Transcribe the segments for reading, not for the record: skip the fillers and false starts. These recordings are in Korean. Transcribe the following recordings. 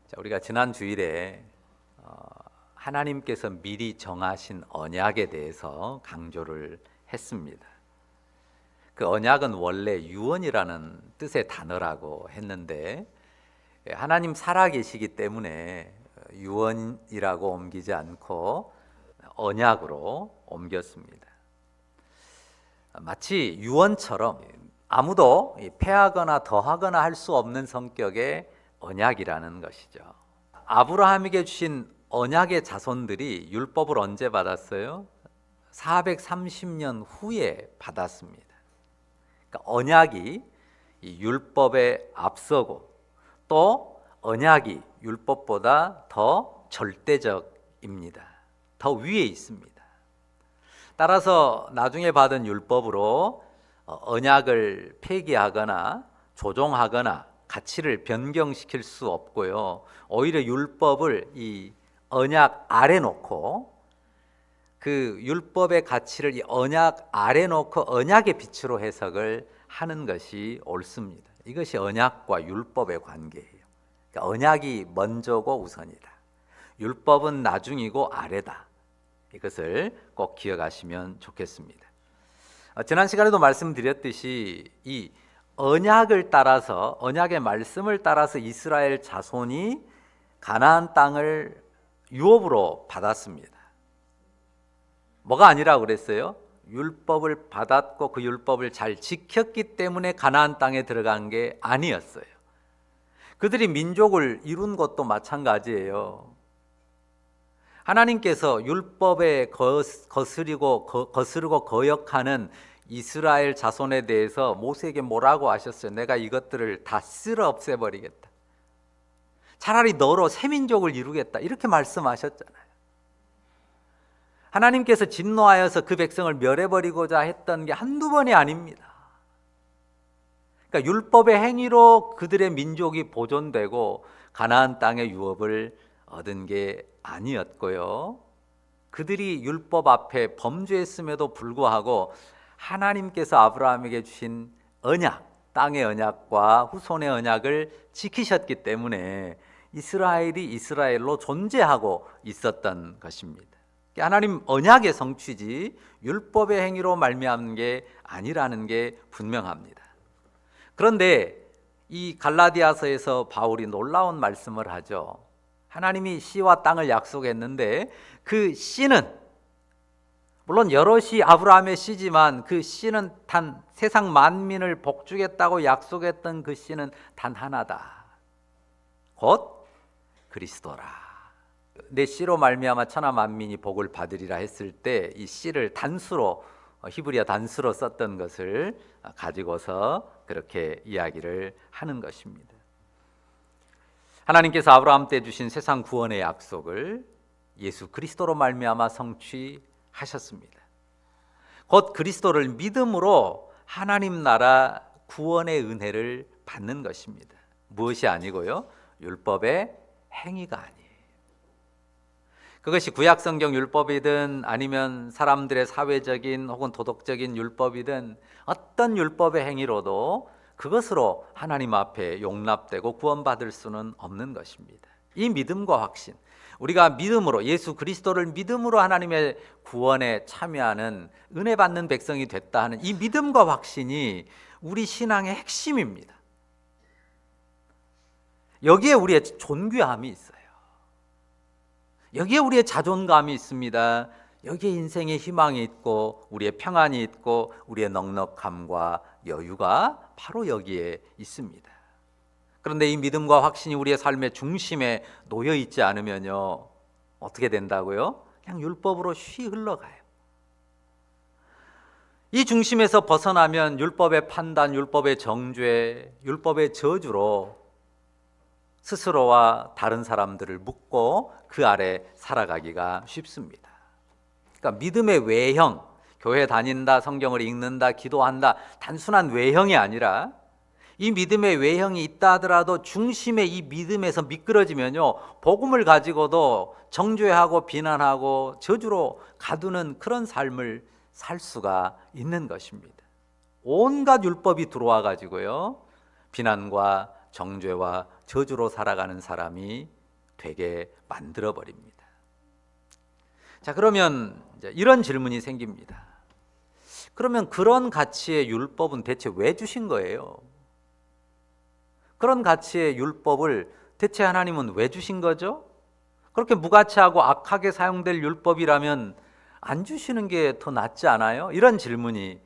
자, 우리가 지난 주일에 하나님께서 미리 정하신 언약에 대해서 강조를 했습니다. 그 언약은 원래 유언이라는 뜻의 단어라고 했는데 하나님 살아계시기 때문에 유언이라고 옮기지 않고 언약으로 옮겼습니다. 마치 유언처럼 아무도 폐하거나 더하거나 할 수 없는 성격의 언약이라는 것이죠. 아브라함에게 주신 언약의 자손들이 율법을 언제 받았어요? 430년 후에 받았습니다. 그러니까 언약이 이 율법에 앞서고 또 언약이 율법보다 더 절대적입니다. 더 위에 있습니다. 따라서 나중에 받은 율법으로 언약을 폐기하거나 조종하거나 가치를 변경시킬 수 없고요. 오히려 율법을 이 언약 아래 놓고 그 율법의 가치를 이 언약 아래 놓고 언약의 빛으로 해석을 하는 것이 옳습니다. 이것이 언약과 율법의 관계예요. 그러니까 언약이 먼저고 우선이다. 율법은 나중이고 아래다. 이것을 꼭 기억하시면 좋겠습니다. 지난 시간에도 말씀드렸듯이 이 언약을 따라서 언약의 말씀을 따라서 이스라엘 자손이 가나안 땅을 유업으로 받았습니다. 뭐가 아니라고 그랬어요? 율법을 받았고 그 율법을 잘 지켰기 때문에 가나안 땅에 들어간 게 아니었어요. 그들이 민족을 이룬 것도 마찬가지예요. 하나님께서 율법에 거스르고 거역하는 이스라엘 자손에 대해서 모세에게 뭐라고 하셨어요? 내가 이것들을 다 쓸어 없애버리겠다. 차라리 너로 새 민족을 이루겠다. 이렇게 말씀하셨잖아요. 하나님께서 진노하여서 그 백성을 멸해버리고자 했던 게 한두 번이 아닙니다. 그러니까 율법의 행위로 그들의 민족이 보존되고 가나안 땅의 유업을 얻은 게 아니었고요. 그들이 율법 앞에 범죄했음에도 불구하고 하나님께서 아브라함에게 주신 언약, 땅의 언약과 후손의 언약을 지키셨기 때문에 이스라엘이 이스라엘로 존재하고 있었던 것입니다. 하나님 언약의 성취지 율법의 행위로 말미암은 게 아니라는 게 분명합니다. 그런데 이 갈라디아서에서 바울이 놀라운 말씀을 하죠. 하나님이 씨와 땅을 약속했는데 그 씨는 물론 여럿이 아브라함의 씨지만 그 씨는 단 세상 만민을 복주겠다고 약속했던 그 씨는 단 하나다. 곧 그리스도라. 내 씨로 말미암아 천하 만민이 복을 받으리라 했을 때 이 씨를 단수로 히브리어 단수로 썼던 것을 가지고서 그렇게 이야기를 하는 것입니다. 하나님께서 아브라함 때 주신 세상 구원의 약속을 예수 그리스도로 말미암아 성취하셨습니다. 곧 그리스도를 믿음으로 하나님 나라 구원의 은혜를 받는 것입니다. 무엇이 아니고요, 율법의 행위가 아니에요. 그것이 구약성경 율법이든 아니면 사람들의 사회적인 혹은 도덕적인 율법이든 어떤 율법의 행위로도 그것으로 하나님 앞에 용납되고 구원받을 수는 없는 것입니다. 이 믿음과 확신, 우리가 믿음으로 예수 그리스도를 믿음으로 하나님의 구원에 참여하는 은혜 받는 백성이 됐다 하는 이 믿음과 확신이 우리 신앙의 핵심입니다. 여기에 우리의 존귀함이 있어요. 여기에 우리의 자존감이 있습니다. 여기에 인생의 희망이 있고 우리의 평안이 있고 우리의 넉넉함과 여유가 바로 여기에 있습니다. 그런데 이 믿음과 확신이 우리의 삶의 중심에 놓여 있지 않으면요, 어떻게 된다고요? 그냥 율법으로 쉬 흘러가요. 이 중심에서 벗어나면 율법의 판단, 율법의 정죄, 율법의 저주로 스스로와 다른 사람들을 묶고 그 아래 살아가기가 쉽습니다. 그러니까 믿음의 외형, 교회 다닌다, 성경을 읽는다, 기도한다, 단순한 외형이 아니라 이 믿음의 외형이 있다 하더라도 중심에 이 믿음에서 미끄러지면요, 복음을 가지고도 정죄하고 비난하고 저주로 가두는 그런 삶을 살 수가 있는 것입니다. 온갖 율법이 들어와 가지고요, 비난과 정죄와 저주로 살아가는 사람이 되게 만들어 버립니다. 자, 그러면 이제 이런 질문이 생깁니다. 그러면 그런 가치의 율법은 대체 왜 주신 거예요? 그런 가치의 율법을 대체 하나님은 왜 주신 거죠? 그렇게 무가치하고 악하게 사용될 율법이라면 안 주시는 게 더 낫지 않아요? 이런 질문이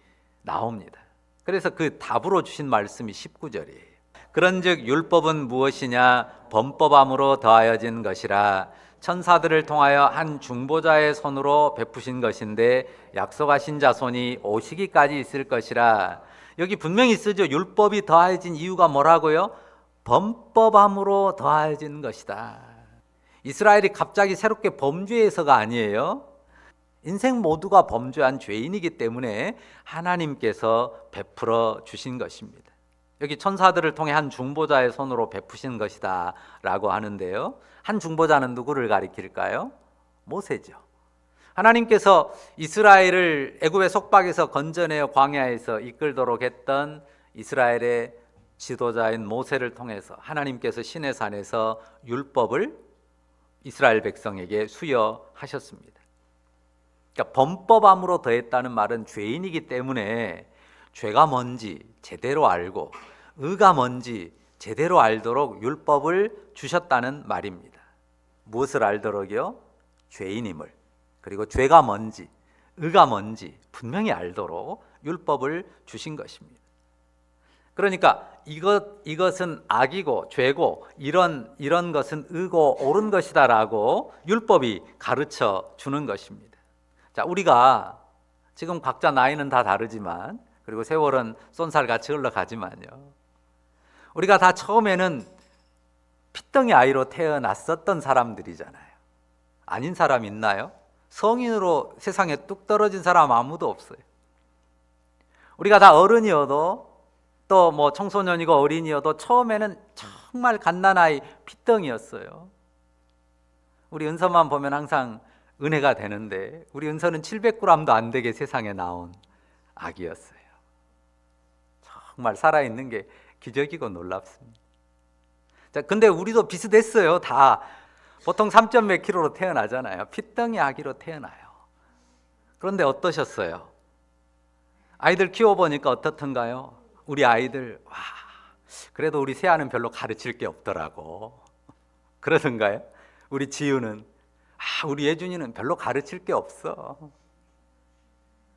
나옵니다. 그래서 그 답으로 주신 말씀이 19절이에요. 그런즉 율법은 무엇이냐? 범법함으로 더하여진 것이라 천사들을 통하여 한 중보자의 손으로 베푸신 것인데 약속하신 자손이 오시기까지 있을 것이라. 여기 분명히 쓰죠. 율법이 더하여진 이유가 뭐라고요? 범법함으로 더하여진 것이다. 이스라엘이 갑자기 새롭게 범죄해서가 아니에요. 인생 모두가 범죄한 죄인이기 때문에 하나님께서 베풀어 주신 것입니다. 여기 천사들을 통해 한 중보자의 손으로 베푸신 것이다 라고 하는데요, 한 중보자는 누구를 가리킬까요? 모세죠. 하나님께서 이스라엘을 애굽의 속박에서 건져내어 광야에서 이끌도록 했던 이스라엘의 지도자인 모세를 통해서 하나님께서 시내산에서 율법을 이스라엘 백성에게 수여하셨습니다. 그러니까 범법함으로 더했다는 말은 죄인이기 때문에 죄가 뭔지 제대로 알고 의가 뭔지 제대로 알도록 율법을 주셨다는 말입니다. 무엇을 알도록이요? 죄인임을, 그리고 죄가 뭔지 의가 뭔지 분명히 알도록 율법을 주신 것입니다. 그러니까 이것은 악이고 죄고 이런 것은 의고 옳은 것이다라고 율법이 가르쳐 주는 것입니다. 자, 우리가 지금 각자 나이는 다 다르지만, 그리고 세월은 쏜살같이 흘러가지만요, 우리가 다 처음에는 핏덩이 아이로 태어났었던 사람들이잖아요. 아닌 사람 있나요? 성인으로 세상에 뚝 떨어진 사람 아무도 없어요. 우리가 다 어른이어도 또 뭐 청소년이고 어린이여도 처음에는 정말 갓난아이 핏덩이였어요. 우리 은서만 보면 항상 은혜가 되는데, 우리 은서는 700g도 안 되게 세상에 나온 아기였어요. 정말 살아있는 게 기적이고 놀랍습니다. 자, 근데 우리도 비슷했어요. 다 보통 3점 몇 킬로로 태어나잖아요. 핏덩이 아기로 태어나요. 그런데 어떠셨어요? 아이들 키워보니까 어떻던가요? 우리 아이들, 와, 그래도 우리 세아는 별로 가르칠 게 없더라고. 그러던가요? 우리 지우는, 우리 예준이는 별로 가르칠 게 없어.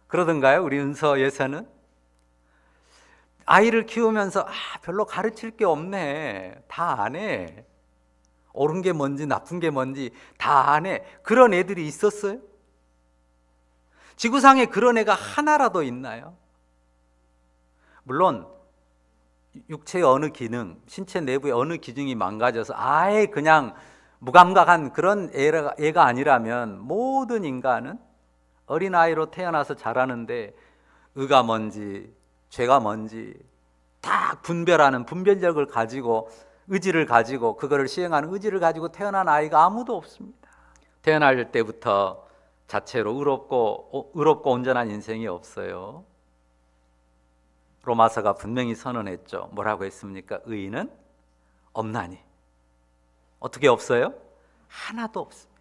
그러던가요? 우리 은서 예서는? 아이를 키우면서 별로 가르칠 게 없네, 다 안 해, 옳은 게 뭔지 나쁜 게 뭔지 다 안 해, 그런 애들이 있었어요? 지구상에 그런 애가 하나라도 있나요? 물론 육체의 어느 기능, 신체 내부의 어느 기능이 망가져서 아예 그냥 무감각한 그런 애가 아니라면 모든 인간은 어린아이로 태어나서 자라는데 의가 뭔지 죄가 뭔지 다 분별하는 분별력을 가지고, 의지를 가지고, 그거를 시행하는 의지를 가지고 태어난 아이가 아무도 없습니다. 태어날 때부터 자체로 의롭고 온전한 인생이 없어요. 로마서가 분명히 선언했죠. 뭐라고 했습니까? 의인은 없나니. 어떻게 없어요? 하나도 없습니다.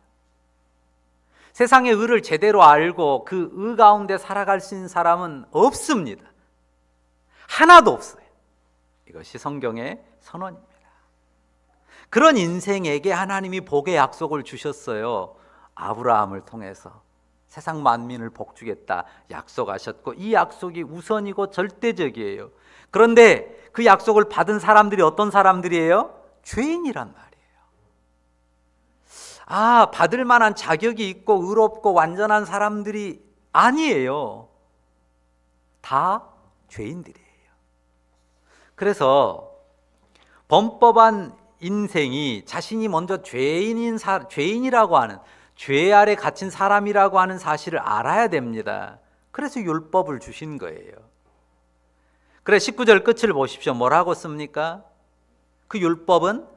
세상의 의를 제대로 알고 그 의 가운데 살아갈 수 있는 사람은 없습니다. 하나도 없어요. 이것이 성경의 선언입니다. 그런 인생에게 하나님이 복의 약속을 주셨어요. 아브라함을 통해서 세상 만민을 복주겠다 약속하셨고, 이 약속이 우선이고 절대적이에요. 그런데 그 약속을 받은 사람들이 어떤 사람들이에요? 죄인이란 말이에요. 받을 만한 자격이 있고 의롭고 완전한 사람들이 아니에요. 다 죄인들이에요. 그래서 범법한 인생이 자신이 먼저 죄인이라고 하는, 죄 아래 갇힌 사람이라고 하는 사실을 알아야 됩니다. 그래서 율법을 주신 거예요. 그래 19절 끝을 보십시오. 뭐라고 씁니까? 그 율법은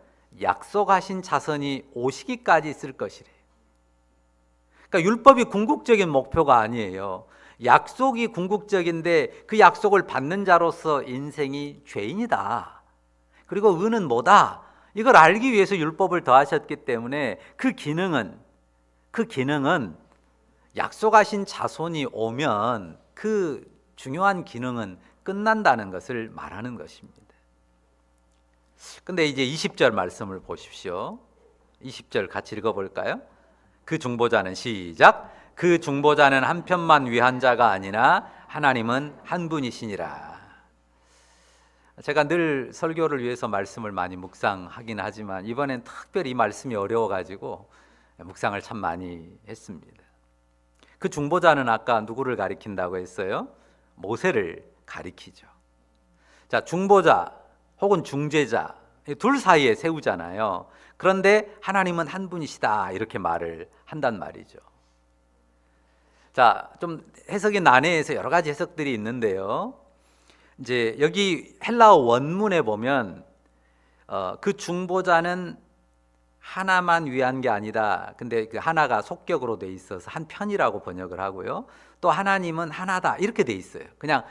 약속하신 자손이 오시기까지 있을 것이래요. 그러니까 율법이 궁극적인 목표가 아니에요. 약속이 궁극적인데 그 약속을 받는 자로서 인생이 죄인이다. 그리고 의는 뭐다? 이걸 알기 위해서 율법을 더하셨기 때문에 그 기능은 약속하신 자손이 오면 그 중요한 기능은 끝난다는 것을 말하는 것입니다. 근데 이제 20절 말씀을 보십시오. 20절 같이 읽어볼까요? 그 중보자는 시작. 그 중보자는 한 편만 위한 자가 아니라 하나님은 한 분이시니라. 제가 늘 설교를 위해서 말씀을 많이 묵상하긴 하지만 이번엔 특별히 이 말씀이 어려워가지고 묵상을 참 많이 했습니다. 그 중보자는 아까 누구를 가리킨다고 했어요? 모세를 가리키죠. 자, 중보자 혹은 중재자 둘 사이에 세우잖아요. 그런데 하나님은 한 분이시다 이렇게 말을 한단 말이죠. 자, 좀 해석이 난해해서 여러 가지 해석들이 있는데요. 이제 여기 헬라어 원문에 보면 그 중보자는 하나만 위한 게 아니다. 근데 그 하나가 속격으로 돼 있어서 한 편이라고 번역을 하고요. 또 하나님은 하나다 이렇게 돼 있어요. 그냥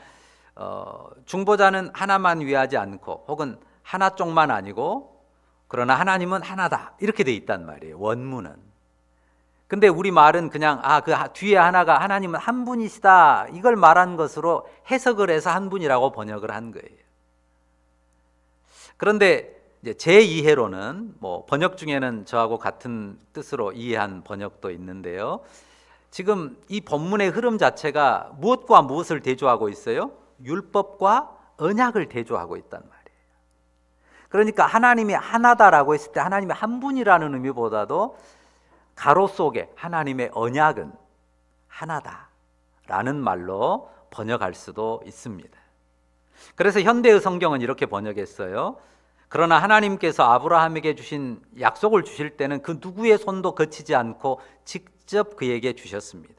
중보자는 하나만 위하지 않고 혹은 하나 쪽만 아니고 그러나 하나님은 하나다 이렇게 돼 있단 말이에요. 원문은. 근데 우리 말은 그냥 그 뒤에 하나가 하나님은 한 분이시다 이걸 말한 것으로 해석을 해서 한 분이라고 번역을 한 거예요. 그런데 이제 제 이해로는 번역 중에는 저하고 같은 뜻으로 이해한 번역도 있는데요. 지금 이 본문의 흐름 자체가 무엇과 무엇을 대조하고 있어요? 율법과 언약을 대조하고 있단 말이에요. 그러니까 하나님이 하나다라고 했을 때 하나님이 한 분이라는 의미보다도 가로 속에 하나님의 언약은 하나다라는 말로 번역할 수도 있습니다. 그래서 현대의 성경은 이렇게 번역했어요. 그러나 하나님께서 아브라함에게 주신 약속을 주실 때는 그 누구의 손도 거치지 않고 직접 그에게 주셨습니다.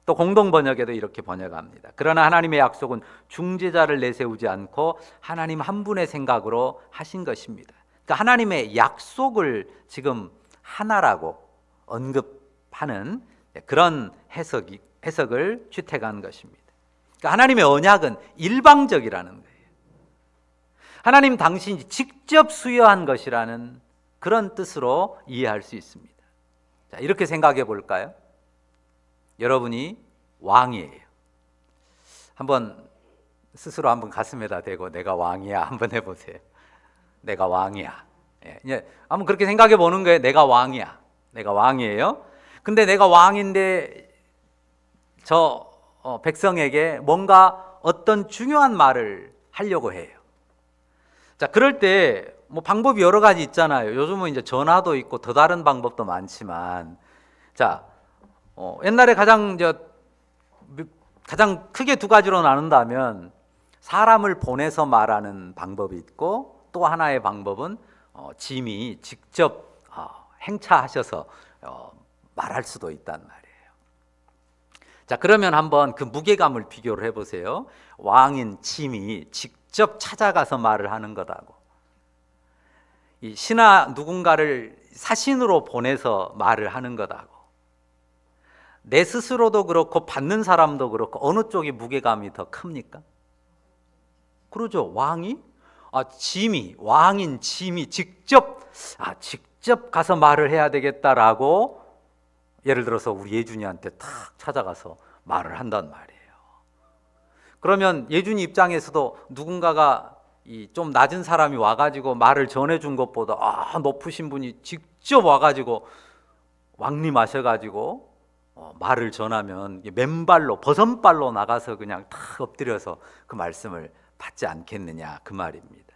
또 공동 번역에도 이렇게 번역합니다. 그러나 하나님의 약속은 중재자를 내세우지 않고 하나님 한 분의 생각으로 하신 것입니다. 그러니까 하나님의 약속을 지금 하나라고 언급하는 그런 해석을 채택한 것입니다. 그러니까 하나님의 언약은 일방적이라는 거예요. 하나님 당신이 직접 수여한 것이라는 그런 뜻으로 이해할 수 있습니다. 자, 이렇게 생각해 볼까요? 여러분이 왕이에요. 스스로 한번 가슴에다 대고 내가 왕이야 한번 해보세요. 내가 왕이야. 예, 한번 그렇게 생각해 보는 거예요. 내가 왕이야. 내가 왕이에요. 근데 내가 왕인데 저 백성에게 뭔가 어떤 중요한 말을 하려고 해요. 자, 그럴 때 방법이 여러 가지 있잖아요. 요즘은 이제 전화도 있고 더 다른 방법도 많지만, 자, 옛날에 가장 크게 두 가지로 나눈다면 사람을 보내서 말하는 방법이 있고 또 하나의 방법은 짐이 직접 행차하셔서 말할 수도 있단 말이에요. 자, 그러면 한번 그 무게감을 비교를 해보세요. 왕인 짐이 직접 찾아가서 말을 하는 것하고 이 신하 누군가를 사신으로 보내서 말을 하는 것하고 내 스스로도 그렇고 받는 사람도 그렇고 어느 쪽이 무게감이 더 큽니까? 그러죠. 왕인 짐이 직접 가서 말을 해야 되겠다라고 예를 들어서 우리 예준이한테 탁 찾아가서 말을 한단 말이에요. 그러면 예준이 입장에서도 누군가가 좀 낮은 사람이 와가지고 말을 전해준 것보다 높으신 분이 직접 와가지고 왕림하셔가지고 말을 전하면 맨발로 버선발로 나가서 그냥 탁 엎드려서 그 말씀을 받지 않겠느냐 그 말입니다.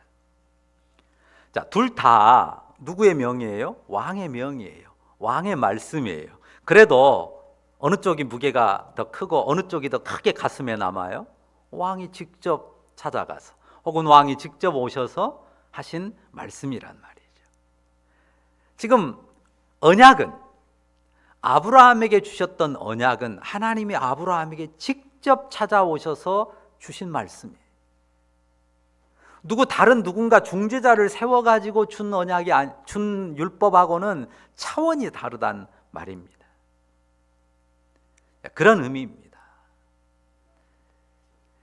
자, 둘 다 누구의 명이에요? 왕의 명이에요. 왕의 말씀이에요. 그래도 어느 쪽이 무게가 더 크고 어느 쪽이 더 크게 가슴에 남아요? 왕이 직접 찾아가서 혹은 왕이 직접 오셔서 하신 말씀이란 말이죠. 지금 언약은 아브라함에게 주셨던 언약은 하나님이 아브라함에게 직접 찾아오셔서 주신 말씀이에요. 다른 누군가 중재자를 세워가지고 준 율법하고는 차원이 다르단 말입니다. 그런 의미입니다.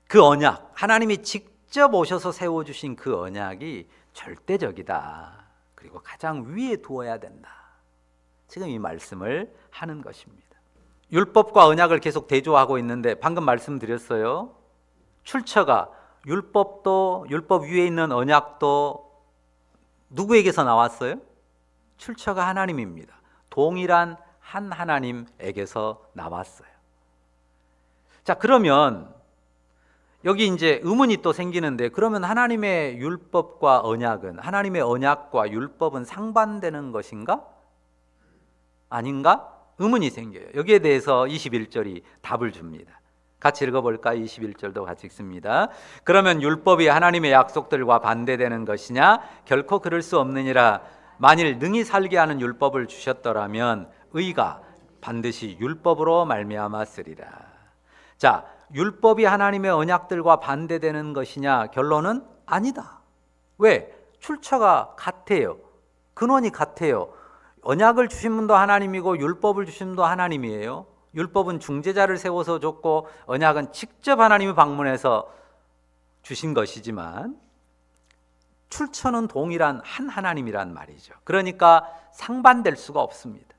그 언약, 하나님이 직접 직접 오셔서 세워주신 그 언약이 절대적이다. 그리고 가장 위에 두어야 된다. 지금 이 말씀을 하는 것입니다. 율법과 언약을 계속 대조하고 있는데 방금 말씀드렸어요. 출처가 율법도 율법 위에 있는 언약도 누구에게서 나왔어요? 출처가 하나님입니다. 동일한 한 하나님에게서 나왔어요. 자, 그러면 여기 이제 의문이 또 생기는데, 그러면 하나님의 율법과 언약은, 하나님의 언약과 율법은 상반되는 것인가? 아닌가? 의문이 생겨요. 여기에 대해서 21절이 답을 줍니다. 같이 읽어볼까요? 21절도 같이 읽습니다. 그러면 율법이 하나님의 약속들과 반대되는 것이냐? 결코 그럴 수 없느니라. 만일 능히 살게 하는 율법을 주셨더라면 의가 반드시 율법으로 말미암았으리라. 자, 율법이 하나님의 언약들과 반대되는 것이냐? 결론은 아니다. 왜? 출처가 같아요. 근원이 같아요. 언약을 주신 분도 하나님이고 율법을 주신 분도 하나님이에요. 율법은 중재자를 세워서 줬고 언약은 직접 하나님이 방문해서 주신 것이지만 출처는 동일한 한 하나님이란 말이죠. 그러니까 상반될 수가 없습니다.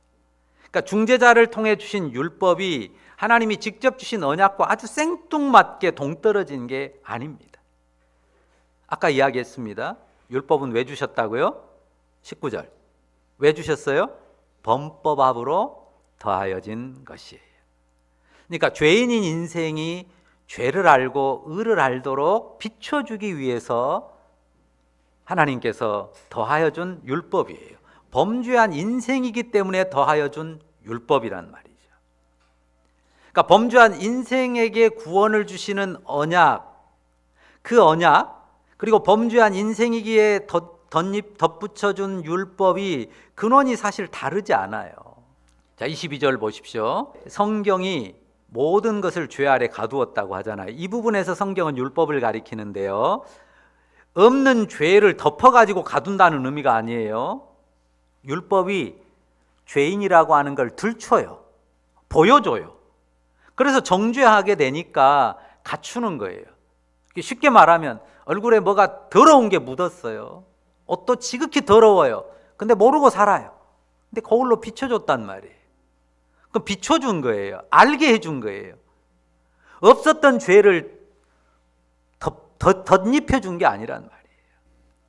그러니까 중재자를 통해 주신 율법이 하나님이 직접 주신 언약과 아주 생뚱맞게 동떨어진 게 아닙니다. 아까 이야기했습니다. 율법은 왜 주셨다고요? 19절. 왜 주셨어요? 범법합으로 더하여진 것이에요. 그러니까 죄인인 인생이 죄를 알고 의를 알도록 비춰주기 위해서 하나님께서 더하여 준 율법이에요. 범죄한 인생이기 때문에 더하여 준 율법이란 말이죠. 그러니까 범죄한 인생에게 구원을 주시는 언약, 그 언약, 그리고 범죄한 인생이기에 덧붙여준 율법이 근원이 사실 다르지 않아요. 자, 22절 보십시오. 성경이 모든 것을 죄 아래 가두었다고 하잖아요. 이 부분에서 성경은 율법을 가리키는데요. 없는 죄를 덮어가지고 가둔다는 의미가 아니에요. 율법이 죄인이라고 하는 걸 들춰요. 보여줘요. 그래서 정죄하게 되니까 갖추는 거예요. 쉽게 말하면 얼굴에 뭐가 더러운 게 묻었어요. 옷도 지극히 더러워요. 근데 모르고 살아요. 근데 거울로 비춰줬단 말이에요. 그럼 비춰준 거예요. 알게 해준 거예요. 없었던 죄를 덧입혀준 게 아니란 말이에요.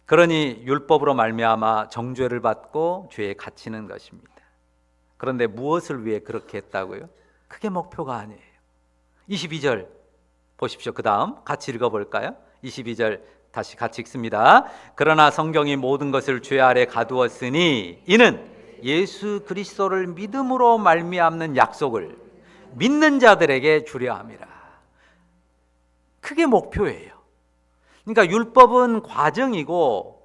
그러니 율법으로 말미암아 정죄를 받고 죄에 갇히는 것입니다. 그런데 무엇을 위해 그렇게 했다고요? 그게 목표가 아니에요. 22절 보십시오. 그 다음 같이 읽어볼까요? 22절 다시 같이 읽습니다. 그러나 성경이 모든 것을 죄 아래 가두었으니 이는 예수 그리스도를 믿음으로 말미암는 약속을 믿는 자들에게 주려 함이라. 그게 목표예요. 그러니까 율법은 과정이고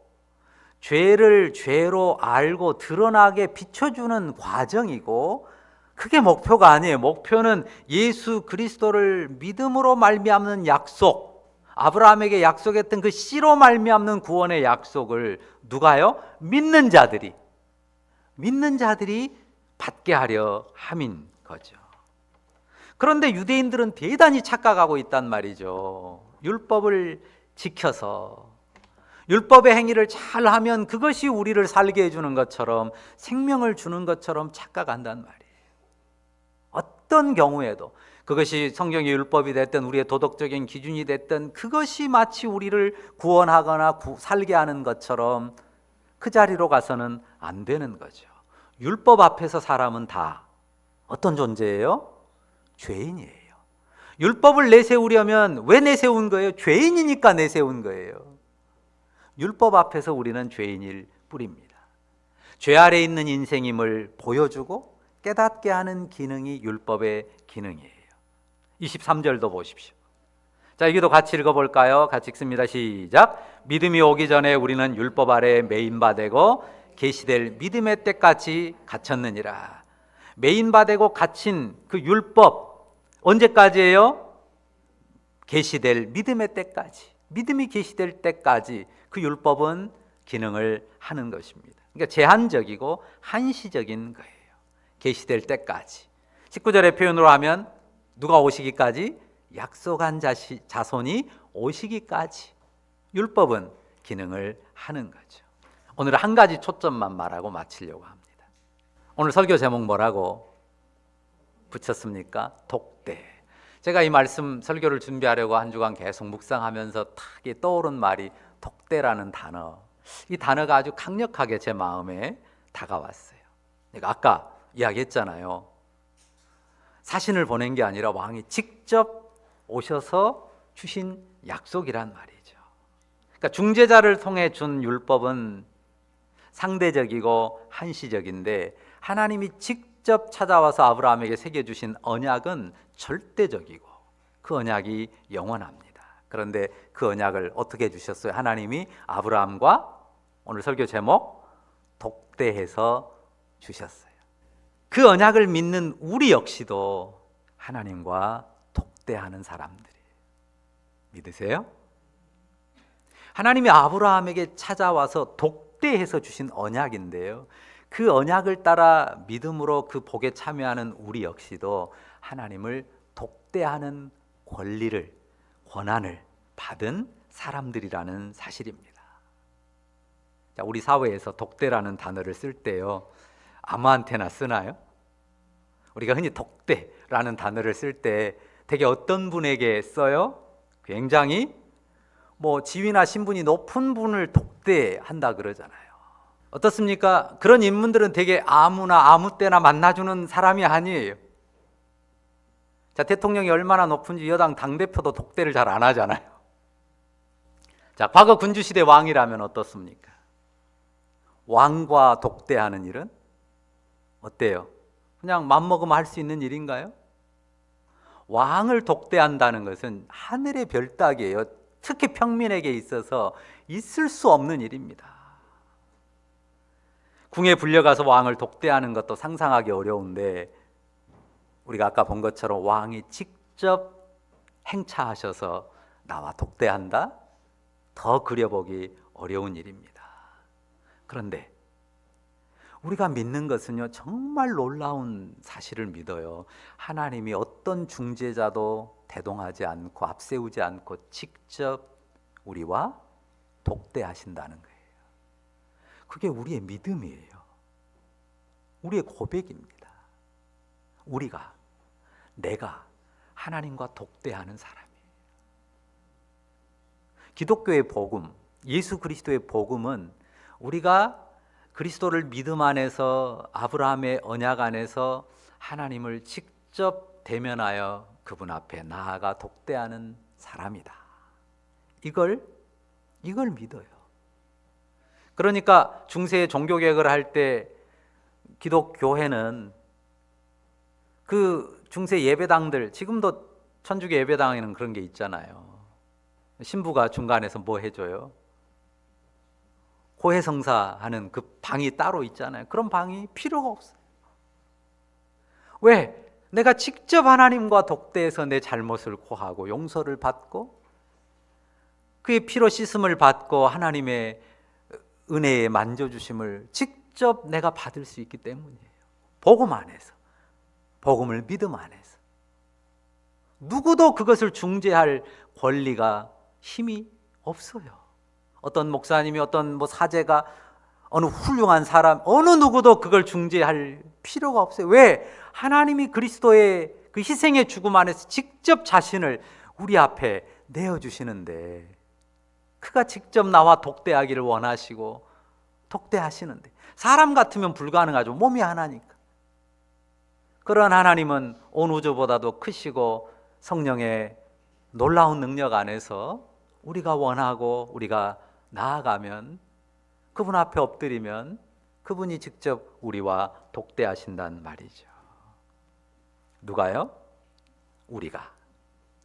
죄를 죄로 알고 드러나게 비춰주는 과정이고 그게 목표가 아니에요. 목표는 예수 그리스도를 믿음으로 말미암는 약속, 아브라함에게 약속했던 그 씨로 말미암는 구원의 약속을 누가요? 믿는 자들이 받게 하려 함인 거죠. 그런데 유대인들은 대단히 착각하고 있단 말이죠. 율법을 지켜서 율법의 행위를 잘 하면 그것이 우리를 살게 해주는 것처럼 생명을 주는 것처럼 착각한단 말이에요. 어떤 경우에도 그것이 성경의 율법이 됐든 우리의 도덕적인 기준이 됐든 그것이 마치 우리를 구원하거나 살게 하는 것처럼 그 자리로 가서는 안 되는 거죠. 율법 앞에서 사람은 다 어떤 존재예요? 죄인이에요. 율법을 내세우려면 왜 내세운 거예요? 죄인이니까 내세운 거예요. 율법 앞에서 우리는 죄인일 뿐입니다. 죄 아래 있는 인생임을 보여주고 깨닫게 하는 기능이 율법의 기능이에요. 23절도 보십시오. 자, 여기도 같이 읽어볼까요? 같이 읽습니다. 시작. 믿음이 오기 전에 우리는 율법 아래 매인바 되고 계시될 믿음의 때까지 갇혔느니라. 매인바 되고 갇힌 그 율법 언제까지예요? 계시될 믿음의 때까지. 믿음이 계시될 때까지 그 율법은 기능을 하는 것입니다. 그러니까 제한적이고 한시적인 거예요. 계시될 때까지. 19절의 표현으로 하면 누가 오시기까지? 약속한 자손이 오시기까지. 율법은 기능을 하는 거죠. 오늘 한 가지 초점만 말하고 마치려고 합니다. 오늘 설교 제목 뭐라고 붙였습니까? 독대. 제가 이 말씀 설교를 준비하려고 한 주간 계속 묵상하면서 탁 떠오른 말이 독대라는 단어. 이 단어가 아주 강력하게 제 마음에 다가왔어요. 내가 아까 이야기했잖아요. 사신을 보낸 게 아니라 왕이 직접 오셔서 주신 약속이란 말이죠. 그러니까 중재자를 통해 준 율법은 상대적이고 한시적인데 하나님이 직접 찾아와서 아브라함에게 새겨주신 언약은 절대적이고 그 언약이 영원합니다. 그런데 그 언약을 어떻게 해주셨어요? 하나님이 아브라함과 오늘 설교 제목 독대해서 주셨어요. 그 언약을 믿는 우리 역시도 하나님과 독대하는 사람들이에요. 믿으세요? 하나님이 아브라함에게 찾아와서 독대해서 주신 언약인데요. 그 언약을 따라 믿음으로 그 복에 참여하는 우리 역시도 하나님을 독대하는 권리를, 권한을 받은 사람들이라는 사실입니다. 자, 우리 사회에서 독대라는 단어를 쓸 때요, 아무한테나 쓰나요? 우리가 흔히 독대라는 단어를 쓸 때 되게 어떤 분에게 써요? 굉장히 지위나 신분이 높은 분을 독대한다 그러잖아요. 어떻습니까? 그런 인물들은 되게 아무나 아무 때나 만나주는 사람이 아니에요. 자, 대통령이 얼마나 높은지 여당 당대표도 독대를 잘 안 하잖아요. 자, 과거 군주시대 왕이라면 어떻습니까? 왕과 독대하는 일은 어때요? 그냥 맘먹으면 할 수 있는 일인가요? 왕을 독대한다는 것은 하늘의 별따기예요. 특히 평민에게 있어서 있을 수 없는 일입니다. 궁에 불려가서 왕을 독대하는 것도 상상하기 어려운데 우리가 아까 본 것처럼 왕이 직접 행차하셔서 나와 독대한다? 더 그려보기 어려운 일입니다. 그런데 우리가 믿는 것은요, 정말 놀라운 사실을 믿어요. 하나님이 어떤 중재자도 대동하지 않고 앞세우지 않고 직접 우리와 독대하신다는 거예요. 그게 우리의 믿음이에요. 우리의 고백입니다. 내가 하나님과 독대하는 사람이에요. 기독교의 복음, 예수 그리스도의 복음은 우리가 그리스도를 믿음 안에서 아브라함의 언약 안에서 하나님을 직접 대면하여 그분 앞에 나아가 독대하는 사람이다. 이걸 믿어요. 그러니까 중세의 종교개혁을 할 때 기독교회는 그 중세 예배당들, 지금도 천주교 예배당에는 그런 게 있잖아요. 신부가 중간에서 뭐 해줘요? 고해성사 하는 그 방이 따로 있잖아요. 그런 방이 필요가 없어요. 왜? 내가 직접 하나님과 독대해서 내 잘못을 고하고 용서를 받고 그의 피로 씻음을 받고 하나님의 은혜에 만져주심을 직접 내가 받을 수 있기 때문이에요. 복음 안에서, 복음을 믿음 안에서 누구도 그것을 중재할 권리가, 힘이 없어요. 어떤 목사님이, 어떤 사제가, 어느 훌륭한 사람, 어느 누구도 그걸 중재할 필요가 없어요. 왜? 하나님이 그리스도의 그 희생의 죽음 안에서 직접 자신을 우리 앞에 내어주시는데, 그가 직접 나와 독대하기를 원하시고 독대하시는데, 사람 같으면 불가능하죠. 몸이 하나니까. 그런 하나님은 온 우주보다도 크시고 성령의 놀라운 능력 안에서 우리가 원하고 우리가 나아가면, 그분 앞에 엎드리면 그분이 직접 우리와 독대하신단 말이죠. 누가요? 우리가.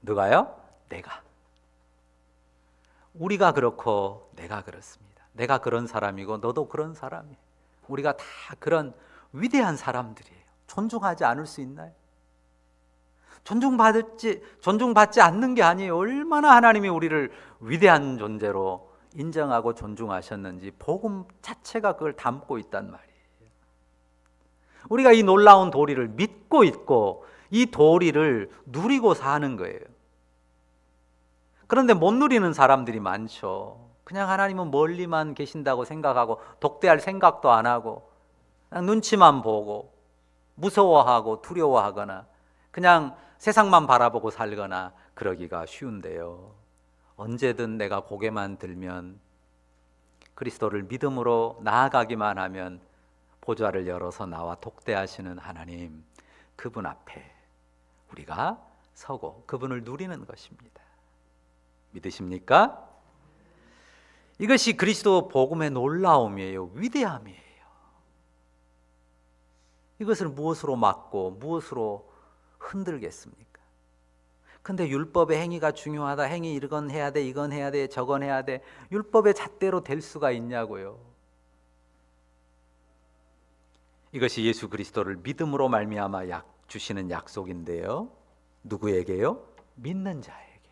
누가요? 내가. 우리가 그렇고 내가 그렇습니다. 내가 그런 사람이고 너도 그런 사람이에요. 우리가 다 그런 위대한 사람들이에요. 존중하지 않을 수 있나요? 존중받지 않는 게 아니에요. 얼마나 하나님이 우리를 위대한 존재로 인정하고 존중하셨는지 복음 자체가 그걸 담고 있단 말이에요. 우리가 이 놀라운 도리를 믿고 있고 이 도리를 누리고 사는 거예요. 그런데 못 누리는 사람들이 많죠. 그냥 하나님은 멀리만 계신다고 생각하고 독대할 생각도 안 하고 그냥 눈치만 보고 무서워하고 두려워하거나 그냥 세상만 바라보고 살거나 그러기가 쉬운데요. 언제든 내가 고개만 들면 그리스도를 믿음으로 나아가기만 하면 보좌를 열어서 나와 독대하시는 하나님, 그분 앞에 우리가 서고 그분을 누리는 것입니다. 믿으십니까? 이것이 그리스도 복음의 놀라움이에요. 위대함이에요. 이것을 무엇으로 막고 무엇으로 흔들겠습니까? 근데 율법의 행위가 중요하다. 행위 이건 해야 돼, 이건 해야 돼, 저건 해야 돼. 율법의 잣대로 될 수가 있냐고요. 이것이 예수 그리스도를 믿음으로 말미암아 주시는 약속인데요. 누구에게요? 믿는 자에게.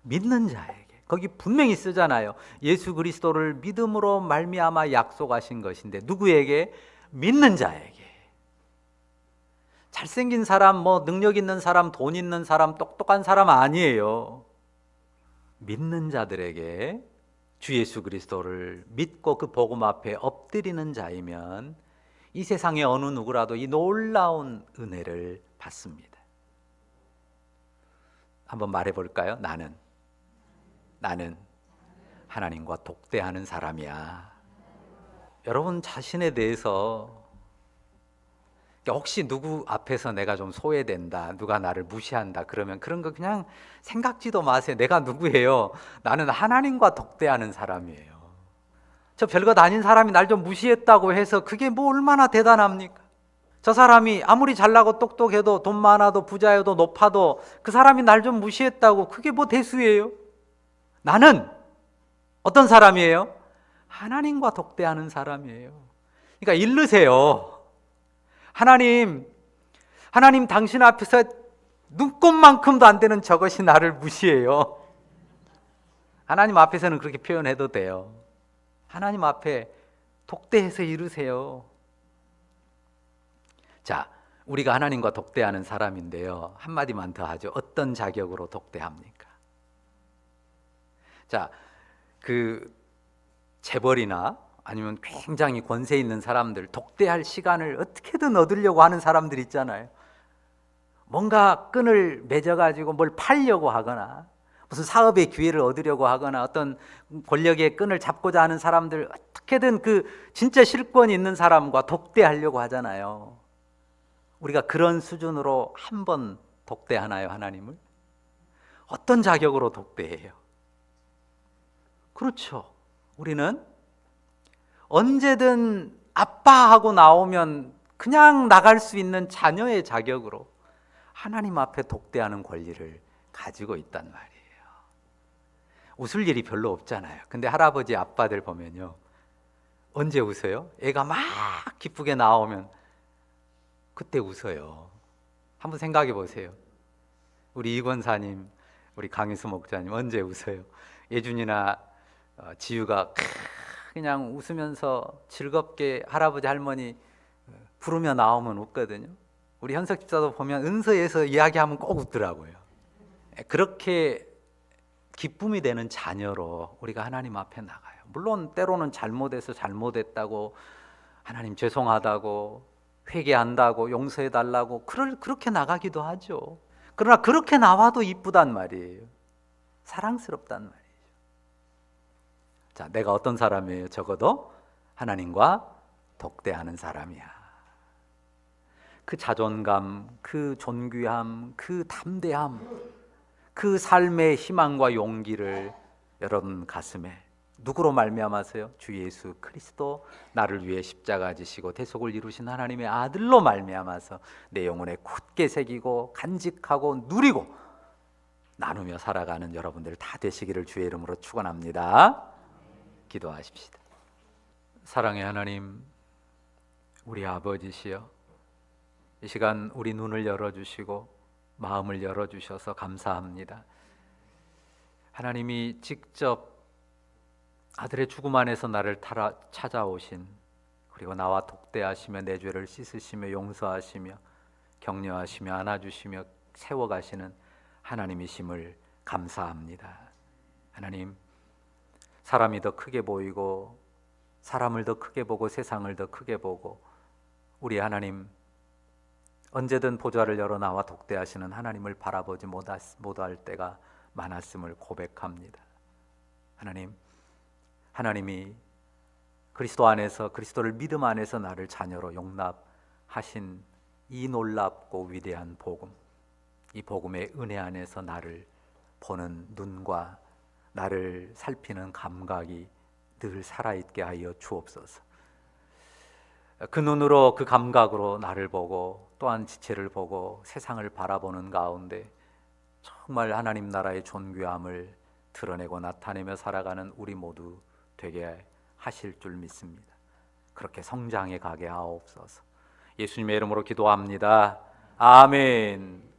믿는 자에게. 거기 분명히 쓰잖아요. 예수 그리스도를 믿음으로 말미암아 약속하신 것인데 누구에게? 믿는 자에게. 잘생긴 사람, 뭐 능력 있는 사람, 돈 있는 사람, 똑똑한 사람 아니에요. 믿는 자들에게 주 예수 그리스도를 믿고 그 복음 앞에 엎드리는 자이면 이 세상의 어느 누구라도 이 놀라운 은혜를 받습니다. 한번 말해볼까요? 나는 하나님과 독대하는 사람이야. 여러분 자신에 대해서 혹시 누구 앞에서 내가 좀 소외된다, 누가 나를 무시한다 그러면 그런 거 그냥 생각지도 마세요. 내가 누구예요? 나는 하나님과 독대하는 사람이에요. 저 별것 아닌 사람이 날 좀 무시했다고 해서 그게 뭐 얼마나 대단합니까? 저 사람이 아무리 잘나고 똑똑해도 돈 많아도 부자여도 높아도 그 사람이 날 좀 무시했다고 그게 뭐 대수예요? 나는 어떤 사람이에요? 하나님과 독대하는 사람이에요. 그러니까 일르세요. 하나님 당신 앞에서 눈꼽만큼도 안 되는 저것이 나를 무시해요. 하나님 앞에서는 그렇게 표현해도 돼요. 하나님 앞에 독대해서 이루세요. 자, 우리가 하나님과 독대하는 사람인데요. 한마디만 더 하죠. 어떤 자격으로 독대합니까? 자, 그 재벌이나 아니면 굉장히 권세 있는 사람들, 독대할 시간을 어떻게든 얻으려고 하는 사람들 있잖아요. 뭔가 끈을 맺어가지고 뭘 팔려고 하거나 무슨 사업의 기회를 얻으려고 하거나 어떤 권력의 끈을 잡고자 하는 사람들, 어떻게든 그 진짜 실권 있는 사람과 독대하려고 하잖아요. 우리가 그런 수준으로 한 번 독대하나요, 하나님을? 어떤 자격으로 독대해요? 그렇죠. 우리는 언제든 아빠하고 나오면 그냥 나갈 수 있는 자녀의 자격으로 하나님 앞에 독대하는 권리를 가지고 있단 말이에요. 웃을 일이 별로 없잖아요. 근데 할아버지 아빠들 보면요, 언제 웃어요? 애가 막 기쁘게 나오면 그때 웃어요. 한번 생각해 보세요. 우리 이권사님, 우리 강희수 목자님 언제 웃어요? 예준이나 지유가 그냥 웃으면서 즐겁게 할아버지 할머니 부르며 나오면 웃거든요. 우리 현석 집사도 보면 은서에서 이야기하면 꼭 웃더라고요. 그렇게 기쁨이 되는 자녀로 우리가 하나님 앞에 나가요. 물론 때로는 잘못해서 잘못했다고, 하나님 죄송하다고, 회개한다고, 용서해달라고 그렇게 나가기도 하죠. 그러나 그렇게 나와도 이쁘단 말이에요. 사랑스럽단 말이에요. 자, 내가 어떤 사람이에요? 적어도 하나님과 독대하는 사람이야. 그 자존감, 그 존귀함, 그 담대함, 그 삶의 희망과 용기를 여러분 가슴에 누구로 말미암아서요? 주 예수 그리스도, 나를 위해 십자가 지시고 대속을 이루신 하나님의 아들로 말미암아서 내 영혼에 굳게 새기고 간직하고 누리고 나누며 살아가는 여러분들 다 되시기를 주의 이름으로 축원합니다. 기도하십시다. 사랑의 하나님, 우리 아버지시여, 이 시간 우리 눈을 열어주시고 마음을 열어주셔서 감사합니다. 하나님이 직접 아들의 죽음 안에서 나를 찾아오신, 그리고 나와 독대하시며 내 죄를 씻으시며 용서하시며 격려하시며 안아주시며 세워가시는 하나님이심을 감사합니다. 하나님, 사람이 더 크게 보이고 사람을 더 크게 보고 세상을 더 크게 보고 우리 하나님 언제든 보좌를 열어 나와 독대하시는 하나님을 바라보지 못할 때가 많았음을 고백합니다. 하나님, 하나님이 그리스도 안에서 그리스도를 믿음 안에서 나를 자녀로 용납하신 이 놀랍고 위대한 복음, 이 복음의 은혜 안에서 나를 보는 눈과 나를 살피는 감각이 늘 살아있게 하여 주옵소서. 그 눈으로 그 감각으로 나를 보고 또한 지체를 보고 세상을 바라보는 가운데 정말 하나님 나라의 존귀함을 드러내고 나타내며 살아가는 우리 모두 되게 하실 줄 믿습니다. 그렇게 성장해 가게 하옵소서. 예수님의 이름으로 기도합니다. 아멘.